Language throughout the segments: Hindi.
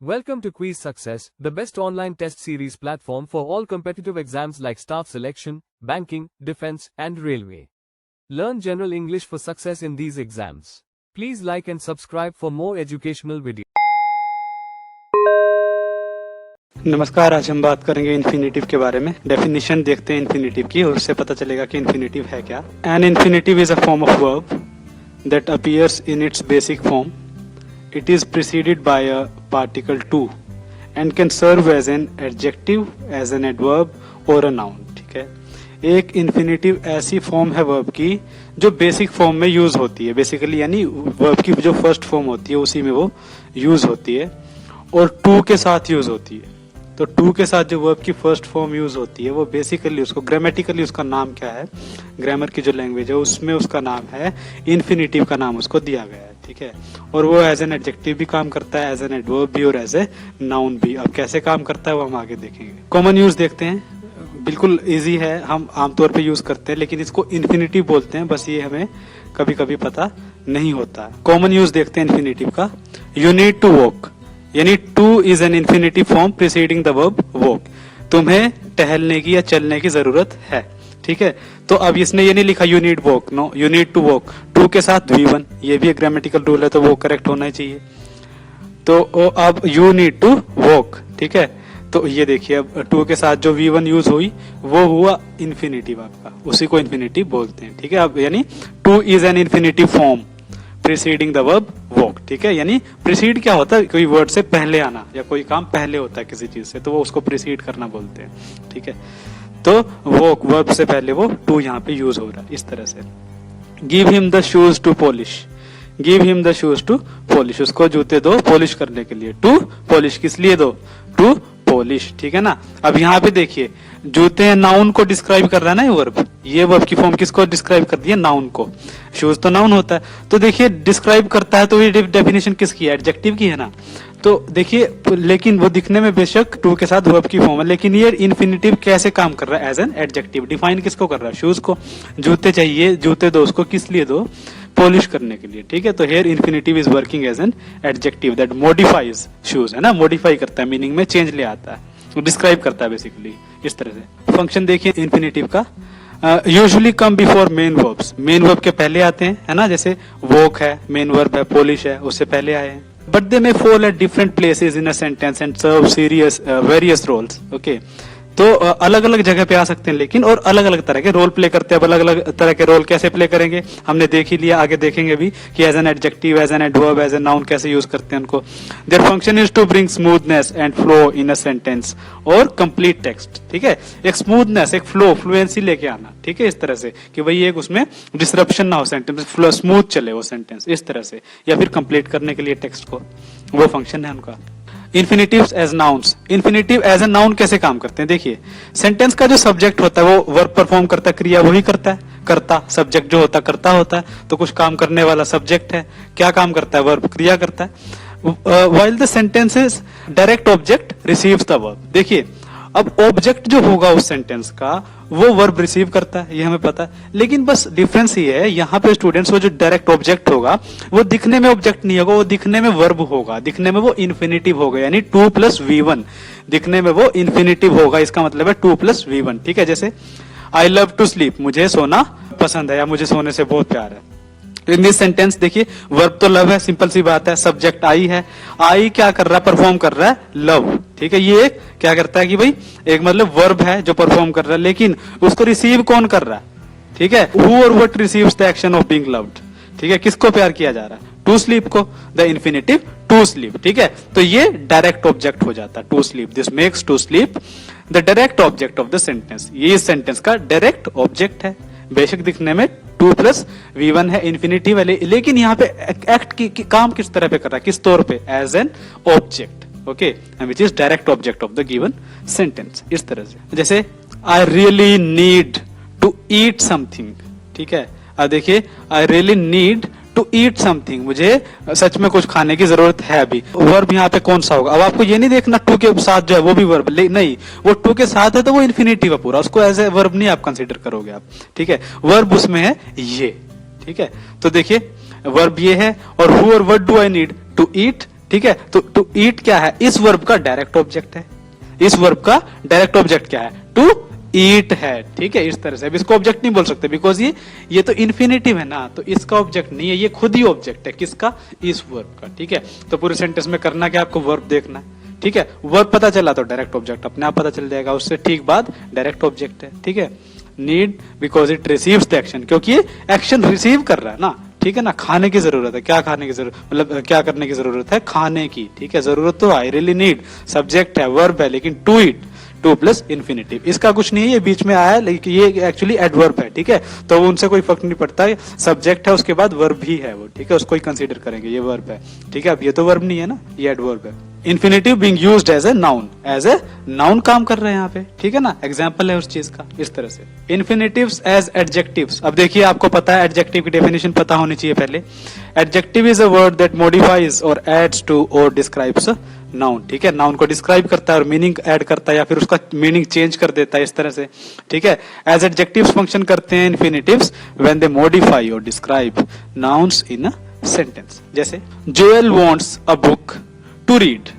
Welcome to Quiz Success, the best online test series platform for all competitive exams like staff selection, banking, defense, and railway. Learn general English for success in these exams. Please like and subscribe for more educational videos. नमस्कार, आज हम बात करेंगे इन्फिनेटिव के बारे में। डेफिनेशन देखते हैं इन्फिनेटिव की और उससे पता चलेगा कि इन्फिनेटिव है क्या। An infinitive is a form of verb that appears in its basic form. It is preceded by a particle to and can serve as an adjective, as an adverb or a noun. ठीक है, एक इन्फिनेटिव ऐसी फॉर्म है वर्ब की जो बेसिक फॉर्म में यूज होती है, बेसिकली यानी वर्ब की जो फर्स्ट फॉर्म होती है उसी में वो यूज होती है और टू के साथ यूज होती है. तो टू के साथ जो वर्ब की फर्स्ट फॉर्म यूज होती है वो बेसिकली उसको ग्रामेटिकली उसका नाम क्या है, ग्रामर की जो लैंग्वेज है उसमें उसका नाम है इन्फिनेटिव का नाम उसको दिया गया है. ठीक है, और वो एज एन एडजेक्टिव भी काम करता है, एज एन एडवर्ब भी और एज ए नाउन भी. अब कैसे काम करता है वो हम आगे देखेंगे. कॉमन यूज देखते हैं, बिल्कुल इजी है, हम आमतौर पे यूज करते हैं लेकिन इसको इन्फिनेटिव बोलते हैं, बस ये हमें कभी कभी पता नहीं होता. कॉमन यूज देखते हैं इन्फिनेटिव का. यू नीड टू वॉक, यानी two is an infinitive form preceding the verb walk. तुम्हें टहलने की या चलने की जरूरत है. ठीक है, तो अब इसने ये नहीं लिखा you need walk, no, you need to walk. To के साथ V1, ये भी एक ग्रामेटिकल रूल है तो वो करेक्ट होना ही चाहिए. तो अब यू नीड टू वॉक. ठीक है, तो ये देखिए अब टू के साथ जो V1 यूज हुई वो हुआ इन्फिनेटिव आपका, उसी को इन्फिनेटिव बोलते हैं. ठीक है, अब यानी two is an infinitive form preceding the verb walk. ठीक है, यानी प्रीसीड क्या होता है, कोई वर्ड से पहले आना या कोई काम पहले होता है किसी चीज से तो वो उसको प्रीसीड करना बोलते हैं. ठीक है, तो वो वर्ब से पहले वो टू यहाँ पे यूज हो रहा है इस तरह से. Give him the shoes to polish, give him the shoes to polish, उसको जूते दो पॉलिश करने के लिए. टू पॉलिश किस लिए दो, टू पॉलिश. ठीक है ना. अब यहाँ पे देखिए जूते नाउन को डिस्क्राइब कर रहा है ना ये वर्ब, ये वर्ब की फॉर्म किसको डिस्क्राइब कर दिया, नाउन को. शूज तो नाउन होता है, तो देखिए डिस्क्राइब करता है तो ये डेफिनेशन किसकी है, एडजेक्टिव की है ना. तो देखिए लेकिन वो दिखने में बेशक टू के साथ वर्ब की फॉर्म है लेकिन ये इन्फिनेटिव कैसे काम कर रहा है, एज एन एडजेक्टिव. डिफाइन किसको कर रहा है, शूज को. जूते चाहिए, जूते दो उसको किस लिए दो, पॉलिश करने के लिए. ठीक है, तो here infinitive is working as an adjective that modifies shoes, है ना, मॉडिफाई करता है, मीनिंग में चेंज ले आता है, डिस्क्राइब करता है बेसिकली इस तरह से. फंक्शन देखिए इन्फिनेटिव का. Usually come before main verbs, main verb के पहले आते हैं, है ना, जैसे वॉक है मेन वर्ब है, पॉलिश है उससे पहले आए हैं. But they may fall at different places in a sentence and serve various roles. Okay. तो अलग अलग जगह पे आ सकते हैं लेकिन और अलग अलग तरह के रोल प्ले करते हैं. अब अलग अलग तरह के रोल कैसे प्ले करेंगे हमने देख ही लिया, आगे देखेंगे भी कि as an adjective, as an adverb, as an noun कैसे यूज करते हैं उनको. Their function is to bring smoothness and flow in a sentence और कंप्लीट टेक्स्ट. ठीक है, एक स्मूथनेस, एक फ्लो, फ्लुएंसी लेके आना. ठीक है, इस तरह से कि भाई एक उसमें डिसरप्शन ना हो, सेंटेंस फ्लो स्मूथ चले वो सेंटेंस इस तरह से, या फिर कंप्लीट करने के लिए टेक्स्ट को, वो फंक्शन है उनका. Infinitives as nouns, infinitive as a noun कैसे काम करते हैं. देखिए सेंटेंस का जो सब्जेक्ट होता है वो वर्ब परफॉर्म करता है, क्रिया वही करता है, करता. सब्जेक्ट जो होता है करता होता है, तो कुछ काम करने वाला सब्जेक्ट है. क्या काम करता है, वर्ब, क्रिया करता है. While the sentences direct object receives the verb. देखिए अब ऑब्जेक्ट जो होगा उस सेंटेंस का वो वर्ब रिसीव करता है, ये हमें पता है, लेकिन बस डिफरेंस ये है यहाँ पे स्टूडेंट्स वो जो डायरेक्ट ऑब्जेक्ट होगा वो दिखने में ऑब्जेक्ट नहीं होगा, वो दिखने में वर्ब होगा, दिखने में वो इन्फिनेटिव होगा, यानी 2+V1 दिखने में वो इन्फिनेटिव होगा. इसका मतलब है 2+V1. ठीक है, जैसे आई लव टू स्लीप, मुझे सोना पसंद है या मुझे सोने से बहुत प्यार है. इन दिस सेंटेंस देखिए वर्ब तो लव है, सिंपल सी बात है, सब्जेक्ट आई है, आई क्या कर रहा है, परफॉर्म कर रहा है लव. ठीक है, ये एक क्या करता है कि भाई एक मतलब वर्ब है जो परफॉर्म कर रहा है लेकिन उसको रिसीव कौन कर रहा है. ठीक है, हु और what receives the action of being loved. ठीक है, किसको प्यार किया जा रहा है, टू स्लीप को, द इन्फिनेटिव टू स्लीप. ठीक है, तो ये डायरेक्ट ऑब्जेक्ट हो जाता है, to sleep. This makes to sleep the direct object of the sentence. ये इस सेंटेंस का डायरेक्ट ऑब्जेक्ट है, बेशक दिखने में 2+V1 है, इन्फिनिटिव है, लेकिन यहाँ पे एक्ट की काम किस तरह पे कर रहा है, किस तौर पे, as an object. Okay, which is direct object of the given sentence. इस तरह से जैसे I really need to eat something. ठीक है, अब देखिए I really need to eat something, मुझे सच में कुछ खाने की जरूरत है अभी. वर्ब यहाँ पे कौन सा होगा, अब आपको ये नहीं देखना टू के साथ जो है वो भी वर्ब, नहीं, वो टू के साथ है तो वो इन्फिनेटिव है पूरा, उसको एज ए वर्ब नहीं आप कंसीडर करोगे आप. ठीक है, वर्ब उसमें है ये. ठीक है, तो देखिए वर्ब ये है और हु और what do I need to eat. ठीक है। तो टू ईट क्या है, इस वर्ब का डायरेक्ट ऑब्जेक्ट है, इस वर्ब का डायरेक्ट ऑब्जेक्ट क्या है, टू ईट है, ठीक है। इस तरह से अब इसको ऑब्जेक्ट नहीं बोल सकते बिकॉज ये तो इन्फिनेटिव है ना, तो इसका ऑब्जेक्ट नहीं है, ये खुद ही ऑब्जेक्ट है, किसका, इस वर्ब का, ठीक है। तो पूरे सेंटेंस में करना क्या, आपको वर्ब देखना है, ठीक है। वर्ब पता चला तो डायरेक्ट ऑब्जेक्ट अपने आप पता चल जाएगा, उससे ठीक बाद डायरेक्ट ऑब्जेक्ट है, ठीक है। Need because it receives the action, क्योंकि ये एक्शन रिसीव कर रहा है ना, ठीक है ना। खाने की जरूरत है, क्या खाने की जरूरत, मतलब क्या करने की जरूरत है, खाने की, ठीक है। जरूरत तो आई रियली नीड, सब्जेक्ट है, वर्ब है, लेकिन to eat, to plus infinitive, इसका कुछ नहीं है, ये बीच में आया है, लेकिन ये एक्चुअली एडवर्ब है, ठीक है। तो उनसे कोई फर्क नहीं पड़ता है, सब्जेक्ट है उसके बाद वर्ब भी है वो, ठीक है, उसको ही कंसीडर करेंगे, ये वर्ब है, ठीक है। अब ये तो वर्ब नहीं है ना, ये एडवर्ब है। Infinitive being used as a noun काम कर रहे हैं यहाँ पे, ठीक है ना, एग्जाम्पल है उस चीज का, इस तरह से। इन्फिनेटिव्स एज एडजेक्टिव्स, अब देखिए आपको पता है एडजेक्टिव की डेफिनेशन पता होनी चाहिए पहले। Adjective is a word that modifies और एड्स टू और डिस्क्राइब्स नाउन, ठीक है। नाउन को डिस्क्राइब करता है और मीनिंग ऐड करता है या फिर उसका मीनिंग चेंज कर देता है, इस तरह से, ठीक है। एज एडजेक्टिव्स फंक्शन करते हैं इन्फिनेटिव्स व्हेन दे मॉडिफाई और describe nouns in a sentence. जैसे Joel wants a book to read,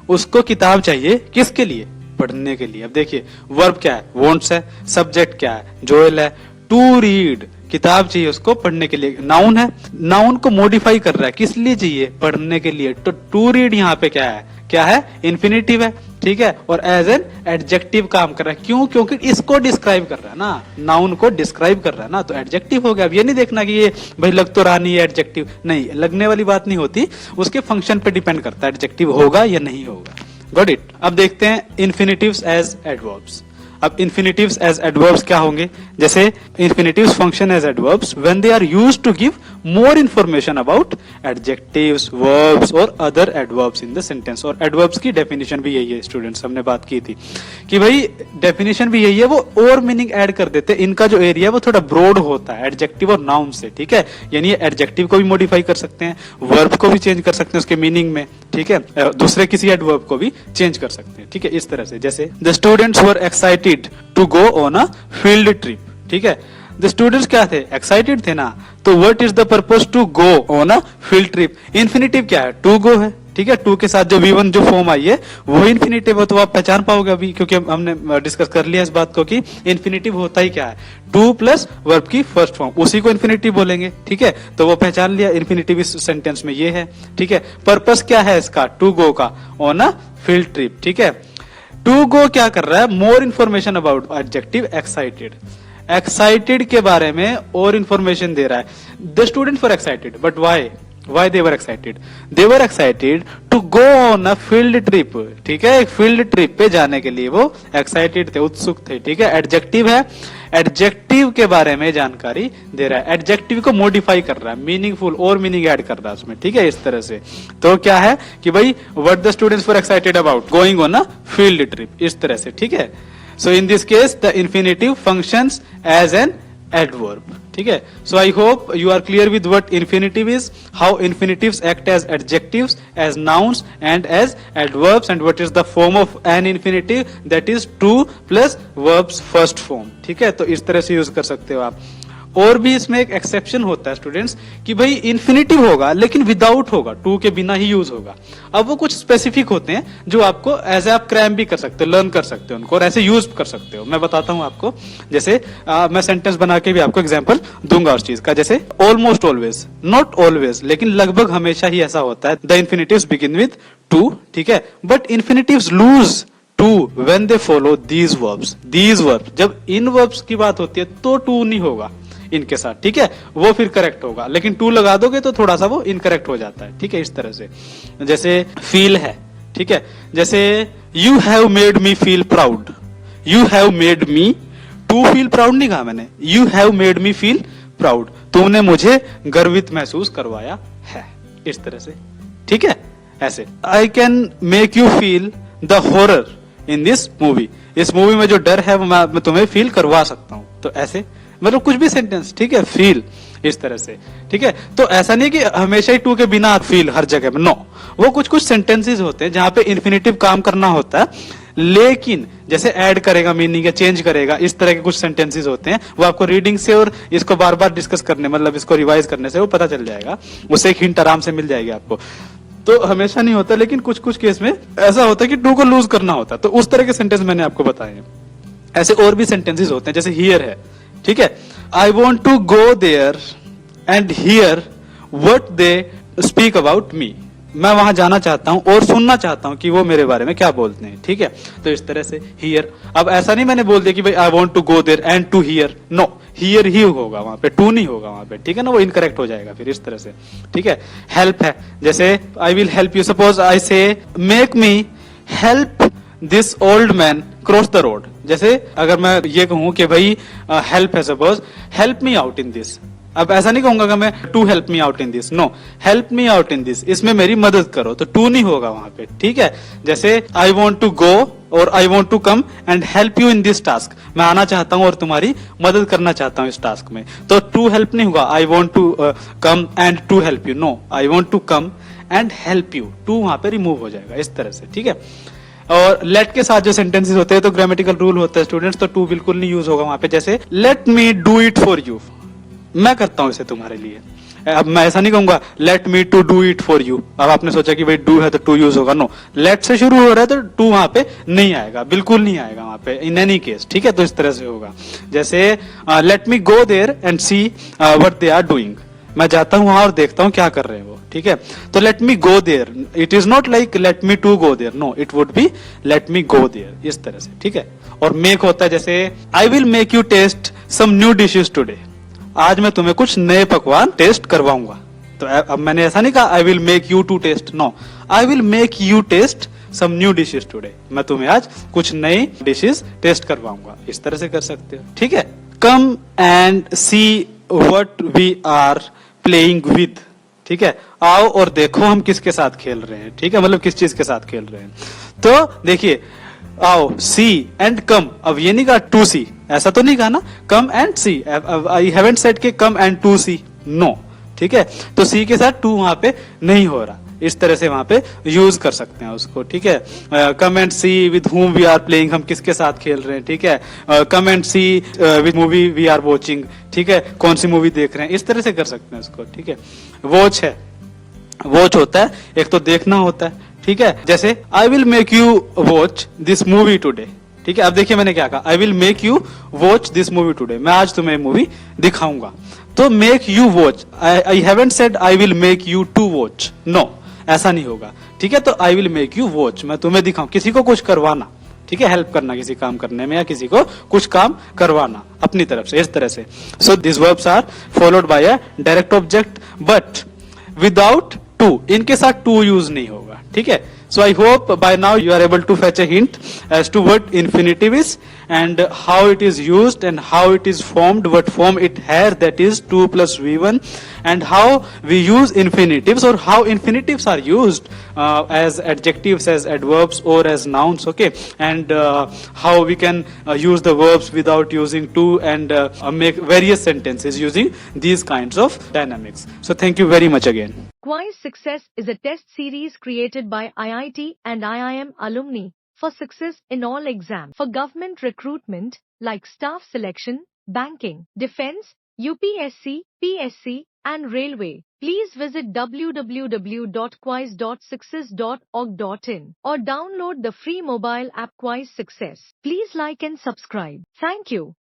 उसको किताब चाहिए, किसके लिए, पढ़ने के लिए। अब देखिए वर्ब क्या है, वांट्स है, सब्जेक्ट क्या है, जोएल है, टू रीड किताब चाहिए उसको पढ़ने के लिए, नाउन है, नाउन को मॉडिफाई कर रहा है, किस लिए चाहिए, पढ़ने के लिए। तो टू रीड यहाँ पे क्या है, इन्फिनेटिव है, ठीक है, और एज एन एडजेक्टिव काम कर रहा है, क्यों, क्योंकि इसको डिस्क्राइब कर रहा है ना, नाउन को डिस्क्राइब कर रहा है ना, तो एडजेक्टिव हो गया। अब ये नहीं देखना कि ये भाई लग तो रहा नहीं है एडजेक्टिव, नहीं, लगने वाली बात नहीं होती, उसके फंक्शन पे डिपेंड करता है एडजेक्टिव होगा या नहीं होगा। Got it. अब देखते हैं इन्फिनेटिव्स एज एडवर्ब्स। अब इन्फिनेटिव्स एज एडवर्ब्स क्या होंगे, जैसे infinitives function as adverbs when they are used to give more information about adjectives, verbs और other adverbs in the sentence. और एडवर्ब्स की डेफिनेशन भी यही है स्टूडेंट्स, हमने बात की थी कि भाई डेफिनेशन भी यही है, वो और मीनिंग ऐड कर देते हैं, इनका जो एरिया है वो थोड़ा ब्रॉड होता है एडजेक्टिव और नाउन से, ठीक है। यानी एडजेक्टिव को भी मॉडिफाई कर सकते हैं, वर्ब को भी चेंज कर सकते हैं उसके मीनिंग में, ठीक है, दूसरे किसी एडवर्ब को भी चेंज कर सकते हैं, ठीक है, इस तरह से। जैसे the students were excited to go on a field trip, ठीक है। द स्टूडेंट्स क्या थे, एक्साइटेड थे ना, तो what is the purpose to go on a field trip, infinitive क्या है, टू गो है, ठीक है। टू के साथ जो V1 जो फॉर्म आई है वो इन्फिनेटिव है, तो आप पहचान पाओगे अभी, क्योंकि हमने डिस्कस कर लिया इस बात को कि इन्फिनेटिव होता ही क्या है, टू प्लस वर्ब की फर्स्ट फॉर्म, उसी को इन्फिनेटिव बोलेंगे, ठीक है। तो वो पहचान लिया, इन्फिनेटिव इस सेंटेंस में ये है, ठीक है। पर्पस क्या है इसका, टू गो का, ऑन अ फील्ड ट्रिप, ठीक है। टू गो क्या कर रहा है, more information about adjective excited, excited के बारे में और इंफॉर्मेशन दे रहा है। The student were excited, but why they were excited, they were excited to go on a field trip, ठीक है। एक फील्ड ट्रिप पे जाने के लिए वो एक्साइटेड थे, उत्सुक थे, ठीक है। एडजेक्टिव है, एडजेक्टिव के बारे में जानकारी दे रहा है, एडजेक्टिव को मॉडिफाई कर रहा है, मीनिंगफुल और मीनिंग ऐड कर रहा है उसमें, ठीक है, इस तरह से। तो क्या है कि भाई what the students were excited about going on a field trip, इस तरह से, ठीक है। So in this case the infinitive functions as an adverb, ठीक है। So I hope you are clear with what infinitive is, how infinitives act as adjectives, as nouns and as adverbs, and what is the form of an infinitive, that is to plus verbs first form, ठीक है। तो इस तरह से यूज कर सकते हो आप। और भी इसमें एक एक्सेप्शन होता है स्टूडेंट्स कि भाई इन्फिनेटिव होगा लेकिन विदाउट होगा, टू के बिना ही यूज होगा। अब वो कुछ स्पेसिफिक होते हैं जो आपको एज आप क्रैम भी कर सकते हो, लर्न कर सकते हो उनको, और ऐसे यूज कर सकते हो। मैं बताता हूं आपको, जैसे मैं सेंटेंस बना के भी आपको एग्जांपल दूंगा उस चीज का। जैसे ऑलमोस्ट ऑलवेज, नॉट ऑलवेज, लेकिन लगभग हमेशा ही ऐसा होता है, the infinitives begin with to, ठीक है, but infinitives lose to when they follow these verbs. These verbs, जब इन वर्ब्स की बात होती है तो टू नहीं होगा इनके साथ, ठीक है, वो फिर करेक्ट होगा, लेकिन टू लगा दोगे तो थोड़ा सा वो इनकरेक्ट हो जाता है, ठीक है, इस तरह से। जैसे फील है, ठीक है, जैसे you have made me feel proud, you have made me, to feel proud नहीं कहा मैंने, you have made me feel proud, तुमने मुझे गर्वित महसूस करवाया है, इस तरह से, ठीक है, ऐसे। I can make you feel the horror in this movie, इस मूवी में जो डर है वो मैं तुम्हें फील करवा सकता हूं, तो ऐसे, मतलब कुछ भी सेंटेंस, ठीक है, फील, इस तरह से, ठीक है। तो ऐसा नहीं कि हमेशा ही टू के बिना फील हर जगह में, नो, वो कुछ कुछ सेंटेंसेस होते हैं जहां पे इन्फिनेटिव काम करना होता है, लेकिन जैसे ऐड करेगा मीनिंग या चेंज करेगा, इस तरह के कुछ सेंटेंसेस होते हैं, वो आपको रीडिंग से और इसको बार बार डिस्कस करने, मतलब इसको रिवाइज करने से वो पता चल जाएगा, उससे एक हिंट आराम से मिल जाएगी आपको। तो हमेशा नहीं होता, लेकिन कुछ कुछ केस में ऐसा होता है कि टू को लूज करना होता है, तो उस तरह के सेंटेंस मैंने आपको बताए हैं। ऐसे और भी सेंटेंसेस होते हैं, जैसे हियर है, ठीक है, I want to go there and hear what they speak about me. मैं वहां जाना चाहता हूं और सुनना चाहता हूं कि वो मेरे बारे में क्या बोलते हैं, ठीक है। तो इस तरह से हियर, अब ऐसा नहीं मैंने बोल दिया कि भाई I want to go there and to hear, no, hear ही होगा वहां पे, टू नहीं होगा वहां पे, ठीक है ना, वो इनकरेक्ट हो जाएगा फिर इस तरह से, ठीक है। हेल्प है, जैसे I will help you, suppose I say make me help this old man cross the road. जैसे अगर मैं ये कहूं कि भाई हेल्प है, suppose help me out in this, अब ऐसा नहीं कहूंगा कि मैं to help me out in this, no, help me out in this, इसमें मेरी मदद करो, तो टू नहीं होगा वहां पे, ठीक है। जैसे आई वॉन्ट टू गो और I want to come and help you in this task, मैं आना चाहता हूं और तुम्हारी मदद करना चाहता हूं इस टास्क में, तो टू हेल्प नहीं होगा, I want to come and to help you, no, I want to come and help you, to वहां पे रिमूव हो जाएगा इस तरह से, ठीक है। और लेट के साथ जो सेंटेंसेस होते हैं तो ग्रामेटिकल रूल होता है स्टूडेंट्स, तो टू बिल्कुल नहीं यूज होगा वहां पे। जैसे let me do it for you, मैं करता हूं इसे तुम्हारे लिए। अब मैं ऐसा नहीं कहूंगा let me to do it for you, अब आपने सोचा कि भाई डू है तो टू यूज होगा, नो, लेट से शुरू हो रहा है तो टू वहां पे नहीं आएगा, बिल्कुल नहीं आएगा वहां पे इन एनी केस, ठीक है। तो इस तरह से होगा। जैसे let me go there and see what they are doing, मैं जाता हूं वहां और देखता हूं क्या कर रहे हैं वो, ठीक है। तो let me go there, it is not like let me to go there, no, it would be let me go there, इस तरह से, ठीक है। और मेक होता है, जैसे I will make you taste some new dishes today, आज मैं तुम्हें कुछ नए पकवान टेस्ट करवाऊंगा। तो अब मैंने ऐसा नहीं कहा I will make you to taste, no, I will make you taste some new dishes today, मैं तुम्हें आज कुछ नई डिशेस टेस्ट करवाऊंगा, इस तरह से कर सकते हो, ठीक है। Come and see what we are playing with, ठीक है, आओ और देखो हम किसके साथ खेल रहे हैं, ठीक है, मतलब किस चीज के साथ खेल रहे हैं। तो देखिए, आओ, सी एंड कम, अब ये नहीं कहा टू सी, ऐसा तो नहीं कहा ना, come and see, I haven't said के come and to see, no, ठीक है। तो सी के साथ टू वहां पे नहीं हो रहा, इस तरह से वहां पे यूज कर सकते हैं उसको, ठीक है। Come and see with whom we are playing, हम किसके साथ खेल रहे हैं, ठीक है। Come and see with movie we are watching, ठीक है, कौन सी मूवी देख रहे हैं, इस तरह से कर सकते हैं उसको, ठीक है। वॉच है, वॉच होता है एक तो देखना होता है, ठीक है। जैसे I will make you watch this movie today, ठीक है। अब देखिए मैंने क्या कहा, I will make you watch this movie today, मैं आज तुम्हें मूवी दिखाऊंगा। तो make you watch, I haven't said I will make you to watch, no, ऐसा नहीं होगा, ठीक है। तो I will make you watch, मैं तुम्हें दिखाऊं, किसी को कुछ करवाना, ठीक है, हेल्प करना किसी काम करने में या किसी को कुछ काम करवाना अपनी तरफ से, इस तरह से। So this verbs are followed by a direct object but without to, इनके साथ टू यूज नहीं होगा, ठीक है। So I hope by now you are able to fetch a hint as to what infinitive is and how it is used and how it is formed, what form it has, that is 2 plus V1, and how we use infinitives or how infinitives are used as adjectives, as adverbs or as nouns, okay, and how we can use the verbs without using to and make various sentences using these kinds of dynamics. So thank you very much again. Quiz Success is a test series created by IIT and IIM alumni for success in all exams for government recruitment like staff selection, banking, defense, UPSC, PSC, and railway. Please visit www.quiz.success.org.in or download the free mobile app Quiz Success. Please like and subscribe. Thank you.